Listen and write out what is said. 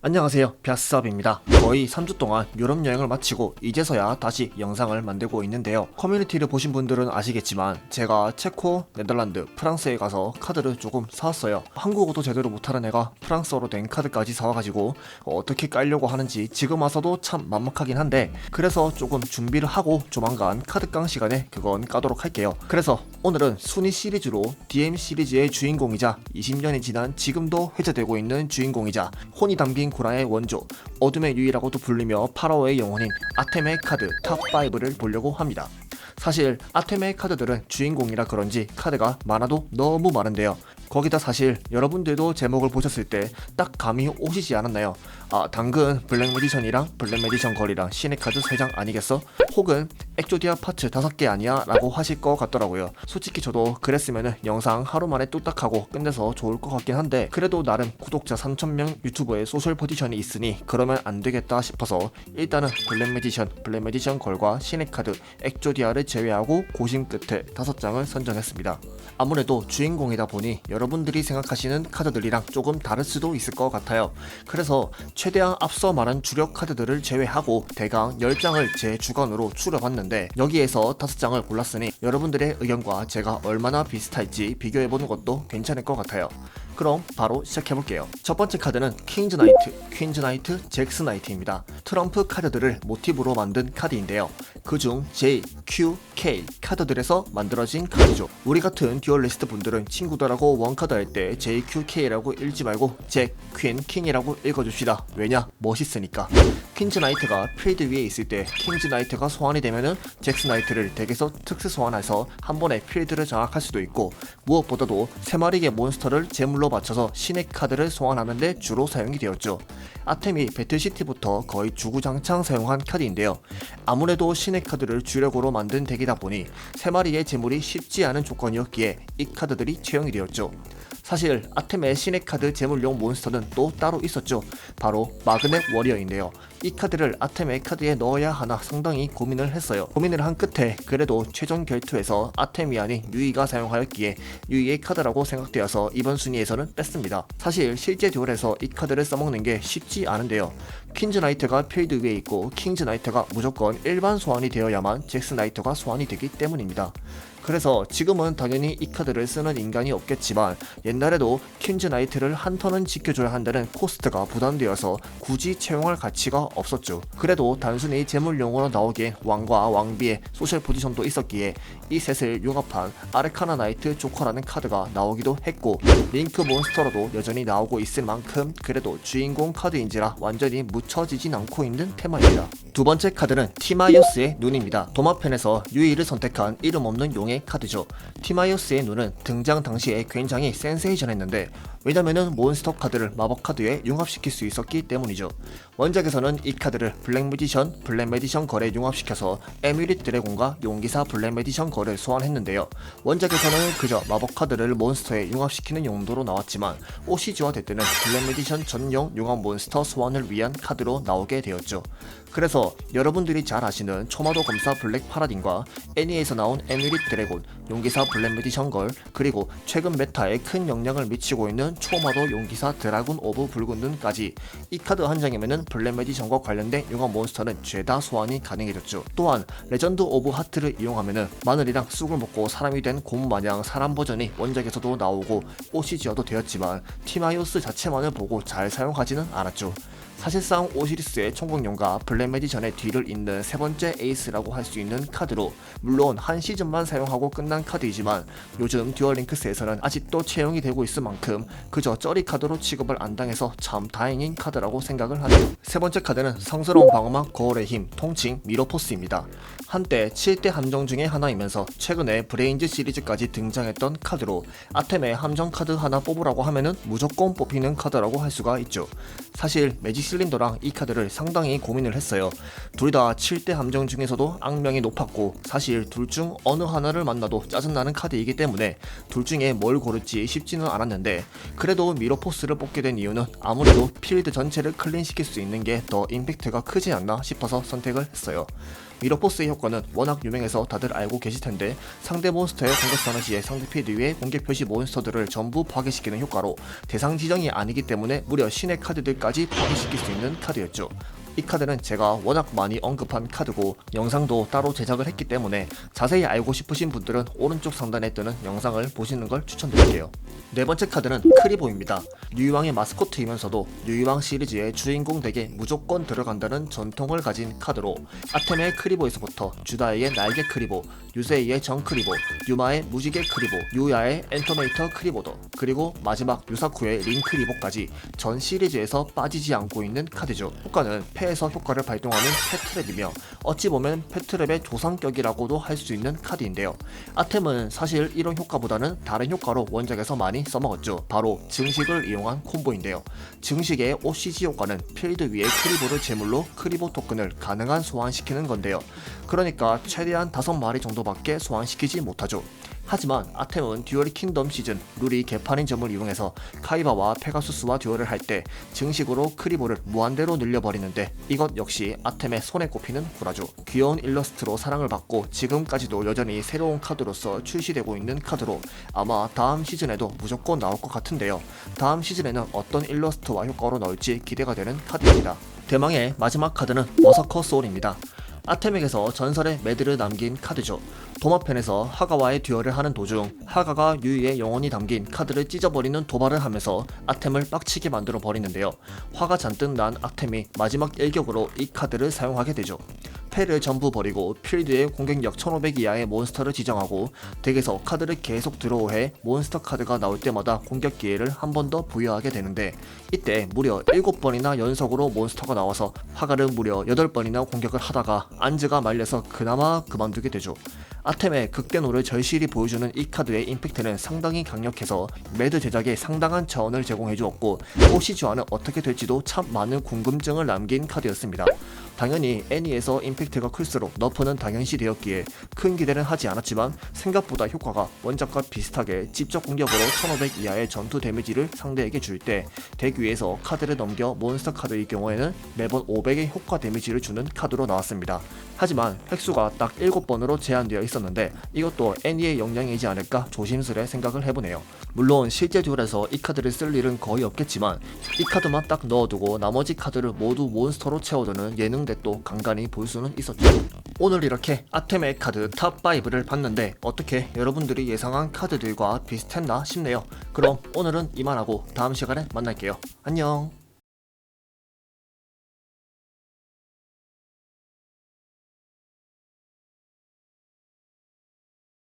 안녕하세요, 벼스업입니다. 거의 3주 동안 유럽 여행을 마치고 이제서야 다시 영상을 만들고 있는데요. 커뮤니티를 보신 분들은 아시겠지만 제가 체코, 네덜란드, 프랑스에 가서 카드를 조금 사왔어요. 한국어도 제대로 못하는 애가 프랑스어로 된 카드까지 사와가지고 어떻게 깔려고 하는지 지금 와서도 참 막막하긴 한데, 그래서 조금 준비를 하고 조만간 카드깡 시간에 그건 까도록 할게요. 그래서 오늘은 순위 시리즈로 DM 시리즈의 주인공이자 20년이 지난 지금도 회자되고 있는 주인공이자 혼이 담긴 구라의 원조, 어둠의 유이라고도 불리며 파라오의 영혼인 아테메 카드 탑5를 보려고 합니다. 사실 아테메 카드들은 주인공이라 그런지 카드가 많아도 너무 많은데요. 거기다 사실 여러분들도 제목을 보셨을 때 딱 감이 오시지 않았나요? 아, 당근 블랙 매디션이랑 블랙 매디션 거리랑 신의 카드 3장 아니겠어? 혹은 엑조디아 파츠 5개 아니야? 라고 하실 것 같더라고요. 솔직히 저도 그랬으면 영상 하루 만에 뚝딱하고 끝내서 좋을 것 같긴 한데, 그래도 나름 구독자 3000명 유튜버의 소셜 포지션이 있으니 그러면 안 되겠다 싶어서 일단은 블랙 매디션 걸과 신의 카드 엑조디아를 제외하고 고심 끝에 5장을 선정했습니다. 아무래도 주인공이다 보니 여러분들이 생각하시는 카드들이랑 조금 다를 수도 있을 것 같아요. 그래서 최대한 앞서 말한 주력 카드들을 제외하고 대강 10장을 제 주관으로 추려봤는데, 여기에서 5장을 골랐으니 여러분들의 의견과 제가 얼마나 비슷할지 비교해보는 것도 괜찮을 것 같아요. 그럼 바로 시작해볼게요. 첫 번째 카드는 킹즈 나이트, 퀸즈 나이트, 잭스 나이트입니다. 트럼프 카드들을 모티브로 만든 카드인데요. 그중 J, Q, K 카드들에서 만들어진 카드죠. 우리 같은 듀얼리스트 분들은 친구들하고 원카드 할 때 J, Q, K라고 읽지 말고 잭, 퀸, 킹이라고 읽어줍시다. 왜냐? 멋있으니까. 퀸즈 나이트가 필드 위에 있을 때 킹즈 나이트가 소환이 되면은 잭스 나이트를 덱에서 특수 소환해서 한 번에 필드를 장악할 수도 있고, 무엇보다도 3마리의 몬스터를 제물로 맞춰서 신의 카드를 소환하는 데 주로 사용이 되었죠. 아템이 배틀시티부터 거의 주구장창 사용한 카드인데요. 아무래도 신의 카드를 주력으로 만든 덱이다 보니 3마리의 제물이 쉽지 않은 조건이었기에 이 카드들이 채용이 되었죠. 사실 아템의 신의 카드 제물용 몬스터는 또 따로 있었죠. 바로 마그넷 워리어인데요. 이 카드를 아템의 카드에 넣어야 하나 상당히 고민을 했어요. 고민을 한 끝에 그래도 최종 결투에서 아템이 아닌 유이가 사용하였기에 유이의 카드라고 생각되어서 이번 순위에서는 뺐습니다. 사실 실제 듀얼에서 이 카드를 써먹는 게 쉽지 않은데요. 퀸즈 나이트가 필드 위에 있고 킹즈 나이트가 무조건 일반 소환이 되어야만 잭스 나이트가 소환이 되기 때문입니다. 그래서 지금은 당연히 이 카드를 쓰는 인간이 없겠지만, 옛날에도 퀸즈 나이트를 한 턴은 지켜줘야 한다는 코스트가 부담되어서 굳이 채용할 가치가 없었죠. 그래도 단순히 제물용으로 나오기엔 왕과 왕비의 소셜 포지션도 있었기에 이 셋을 융합한 아르카나 나이트 조커라는 카드가 나오기도 했고, 링크 몬스터로도 여전히 나오고 있을 만큼 그래도 주인공 카드인지라 완전히 묻혀지진 않고 있는 테마입니다. 두 번째 카드는 티마이오스의 눈입니다. 도마편에서 유이를 선택한 이름 없는 용의 카드죠. 티마이오스의 눈은 등장 당시에 굉장히 센세이션했는데, 왜냐면은 몬스터 카드를 마법 카드에 융합시킬 수 있었기 때문이죠. 원작에서는 이 카드를 블랙 매디션 걸에 융합시켜서 에뮤릿 드래곤과 용기사 블랙 매디션 걸을 소환했는데요. 원작에서는 그저 마법 카드를 몬스터에 융합시키는 용도로 나왔지만, OCG화 될 때는 블랙 매디션 전용 융합 몬스터 소환을 위한 카드로 나오게 되었죠. 그래서 여러분들이 잘 아시는 초마도 검사 블랙 파라딘과 애니에서 나온 에뮤릿 드래곤, 용기사 블랙 매디션 걸, 그리고 최근 메타에 큰 영향을 미치고 있는 초마도 용기사 드라군 오브 붉은 눈까지 이 카드 한 장이면은 블랙 매디션과 관련된 융합 몬스터는 죄다 소환이 가능해졌죠. 또한 레전드 오브 하트를 이용하면은 마늘이랑 쑥을 먹고 사람이 된 곰 마냥 사람 버전이 원작에서도 나오고 OCG화도 되었지만 티마이오스 자체만을 보고 잘 사용하지는 않았죠. 사실상 오시리스의 총공룡과 블랙 매디션의 뒤를 잇는 세 번째 에이스라고 할 수 있는 카드로, 물론 한 시즌만 사용하고 끝난 카드이지만 요즘 듀얼링크스에서는 아직도 채용이 되고 있을 만큼 그저 쩌리 카드로 취급을 안 당해서 참 다행인 카드라고 생각을 하네요. 세 번째 카드는 성스러운 방어막 거울의 힘, 통칭 미로포스입니다. 한때 7대 함정 중에 하나이면서 최근에 브레인즈 시리즈까지 등장했던 카드로, 아템의 함정 카드 하나 뽑으라고 하면은 무조건 뽑히는 카드라고 할 수가 있죠. 사실 매직 슬린더랑 이 카드를 상당히 고민을 했어요. 둘 다 7대 함정 중에서도 악명이 높았고, 사실 둘 중 어느 하나를 만나도 짜증나는 카드이기 때문에 둘 중에 뭘 고를지 쉽지는 않았는데, 그래도 미로포스를 뽑게 된 이유는 아무래도 필드 전체를 클린시킬 수 있는 게 더 임팩트가 크지 않나 싶어서 선택을 했어요. 미러포스의 효과는 워낙 유명해서 다들 알고 계실텐데, 상대 몬스터의 공격선언 시에 상대 필드 위에 공격 표시 몬스터들을 전부 파괴시키는 효과로 대상 지정이 아니기 때문에 무려 신의 카드들까지 파괴시킬 수 있는 카드였죠. 이 카드는 제가 워낙 많이 언급한 카드고 영상도 따로 제작을 했기 때문에 자세히 알고 싶으신 분들은 오른쪽 상단에 뜨는 영상을 보시는 걸 추천드릴게요. 네 번째 카드는 크리보입니다. 유이왕의 마스코트이면서도 유이왕 시리즈의 주인공 덱에 무조건 들어간다는 전통을 가진 카드로, 아템의 크리보에서부터 주다이의 날개 크리보, 유세이의 정 크리보, 유마의 무지개 크리보, 유야의 엔터메이터 크리보더, 그리고 마지막 유사쿠의 링 크리보까지 전 시리즈에서 빠지지 않고 있는 카드죠. 효과는 패에서 효과를 발동하는 패트랩이며 어찌 보면 패트랩의 조상격이라고도 할 수 있는 카드인데요. 아템은 사실 이런 효과보다는 다른 효과로 원작에서 많이 써먹었죠. 바로 증식을 이용한 콤보인데요. 증식의 OCG 효과는 필드 위에 크리보를 제물로 크리보 토큰을 가능한 소환시키는 건데요. 그러니까 최대한 5마리 정도밖에 소환시키지 못하죠. 하지만 아템은 듀얼 킹덤 시즌 룰이 개판인 점을 이용해서 카이바와 페가수스와 듀얼을 할 때 증식으로 크리보를 무한대로 늘려버리는데, 이것 역시 아템의 손에 꼽히는 구라죠. 귀여운 일러스트로 사랑을 받고 지금까지도 여전히 새로운 카드로서 출시되고 있는 카드로 아마 다음 시즌에도 무조건 나올 것 같은데요. 다음 시즌에는 어떤 일러스트와 효과로 나올지 기대가 되는 카드입니다. 대망의 마지막 카드는 버서커 소울입니다. 아템에게서 전설의 매드를 남긴 카드죠. 도마편에서 하가와의 듀얼을 하는 도중 하가가 유이의 영혼이 담긴 카드를 찢어버리는 도발을 하면서 아템을 빡치게 만들어 버리는데요. 화가 잔뜩 난 아템이 마지막 일격으로 이 카드를 사용하게 되죠. 패를 전부 버리고 필드에 공격력 1500 이하의 몬스터를 지정하고 덱에서 카드를 계속 드로우해 몬스터 카드가 나올 때마다 공격 기회를 한 번 더 부여하게 되는데, 이때 무려 7번이나 연속으로 몬스터가 나와서 하가는 무려 8번이나 공격을 하다가 안즈가 말려서 그나마 그만두게 되죠. 아템의 극대노를 절실히 보여주는 이 카드의 임팩트는 상당히 강력해서 매드 제작에 상당한 자원을 제공해주었고, OCG와는 어떻게 될지도 참 많은 궁금증을 남긴 카드였습니다. 당연히 애니에서 임팩트가 클수록 너프는 당연시 되었기에 큰 기대는 하지 않았지만, 생각보다 효과가 원작과 비슷하게 직접 공격으로 1500 이하의 전투 데미지를 상대에게 줄 때 덱 위에서 카드를 넘겨 몬스터 카드의 경우에는 매번 500의 효과 데미지를 주는 카드로 나왔습니다. 하지만 획수가 딱 7번으로 제한되어 있었는데 이것도 애니의 역량이지 않을까 조심스레 생각을 해보네요. 물론 실제 듀얼에서 이 카드를 쓸 일은 거의 없겠지만 이 카드만 딱 넣어두고 나머지 카드를 모두 몬스터로 채워두는 예능 덱도 간간히 볼 수는 있었죠. 오늘 이렇게 아템의 카드 탑5를 봤는데 어떻게 여러분들이 예상한 카드들과 비슷했나 싶네요. 그럼 오늘은 이만하고 다음 시간에 만날게요. 안녕.